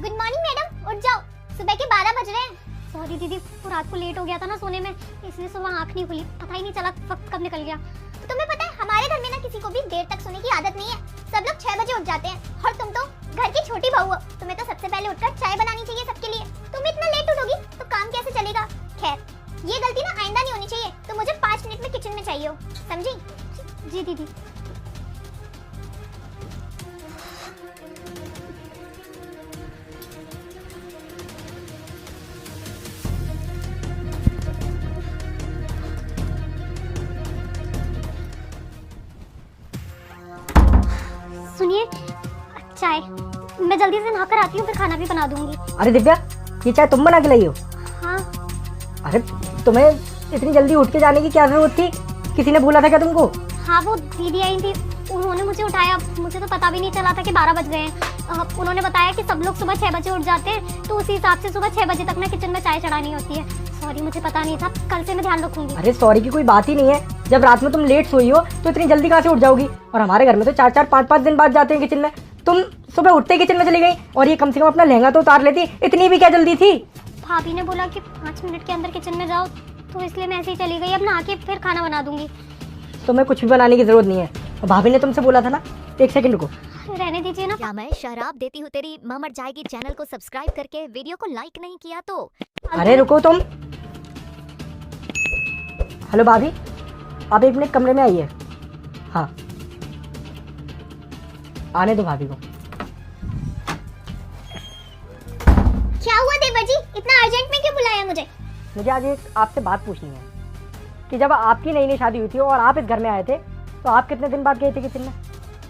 Good morning madam, उठ जाओ, सुबह के 12 बज रहे हैं। सॉरी दीदी, वो रात को लेट हो गया था ना सोने में, इसलिए सुबह आंख नहीं खुली, पता ही नहीं चला वक्त कब निकल गया। तो तुम्हें पता है हमारे घर में ना किसी को भी देर तक सोने की आदत नहीं है, सब लोग 6 बजे उठ जाते हैं। और तुम तो घर की छोटी बहू हो, तुम्हें तो सबसे पहले उठकर चाय बनानी चाहिए सबके लिए। तुम इतना लेट उठोगी तो काम कैसे चलेगा। खैर, ये गलती ना आइंदा नहीं होनी चाहिए, तो मुझे 5 मिनट में किचन में चाहिए हो, समझी? जी दीदी। सुनिए, चाय मैं जल्दी से नहाकर आती हूँ, फिर खाना भी बना दूंगी। अरे दिव्या, ये चाय तुम बना के लाई हो? हाँ। अरे तुम्हें इतनी जल्दी उठ के जाने की क्या जरूरत थी? किसी ने बोला था क्या तुमको? हाँ, वो दीदी आई थी, उन्होंने मुझे उठाया, मुझे तो पता भी नहीं चला था कि 12 बज गए हैं। उन्होंने बताया कि सब लोग सुबह 6 बजे उठ जाते हैं, तो उसी हिसाब से सुबह 6 बजे तक ना किचन में चाय चढ़ानी होती है। सॉरी, मुझे पता नहीं था, कल से मैं ध्यान रखूंगी। अरे सॉरी की कोई बात ही नहीं है, जब रात में तुम लेट सोई हो तो इतनी जल्दी कहाँ से उठ जाओगी? और हमारे घर में तो 4-4, 5-5 दिन बाद जाते हैं किचन में। तुम सुबह उठते ही किचन में चली गई, और ये कम से कम अपना लहंगा तो उतार लेती, इतनी भी क्या जल्दी थी? भाभी ने बोला कि 5 मिनट के अंदर किचन में जाओ, तो इसलिए मैं ऐसे ही चली गई। अब नहा के फिर खाना बना दूंगी। तुम्हें कुछ भी बनाने की जरूरत नहीं है, भाभी ने तुमसे बोला था ना। एक सेकंड रुको, रहने दीजिए ना। क्या मैं शराब देती हूँ तेरी माँ मर जाएगी चैनल को सब्सक्राइब करके वीडियो को लाइक नहीं किया तो? अरे रुको तुम। हेलो भाभी, आप 1 मिनट कमरे में आइए। हाँ, आने दो भाभी को। क्या हुआ देवर जी, इतना अर्जेंट में क्यों बुलाया मुझे? मुझे आज एक आपसे बात पूछनी है कि जब आपकी नई नई शादी हुई थी और आप इस घर में आए थे, तो आप कितने दिन बाद गए थे किचन में?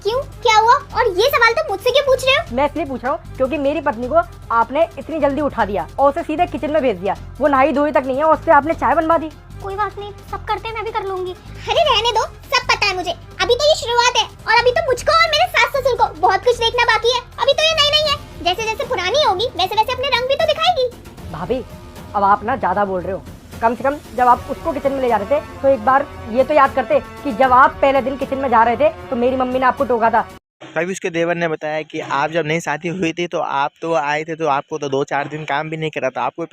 क्यों, क्या हुआ? और ये सवाल तो मुझसे क्यों पूछ रहे हो? मैं इसलिए पूछ रहा हूँ क्योंकि मेरी पत्नी को आपने इतनी जल्दी उठा दिया और उसे सीधे किचन में भेज दिया। वो नहाई धोई तक नहीं है और उससे आपने चाय बनवा दी। कोई बात नहीं, सब करते हैं, मैं भी कर लूंगी। अरे रहने दो, सब पता है मुझे। अभी तो ये शुरुआत है, और अभी तो मुझको और मेरे सास ससुर को बहुत कुछ देखना बाकी है। अभी तो ये नई नई है, जैसे जैसे पुरानी होगी वैसे वैसे अपने रंग भी तो दिखाएगी। भाभी, अब आप ना ज्यादा बोल रहे हो। कम से कम जब आप उसको किचन में ले जा रहे थे तो एक बार ये तो याद करते कि जब आप पहले दिन किचन में जा रहे थे तो मेरी मम्मी ने आपको टोका था। तभी उसके देवर ने बताया कि आप जब नई शादी हुई थी तो आप तो आए थे, तो आपको तो 2-4 दिन काम भी नहीं करा था, आपको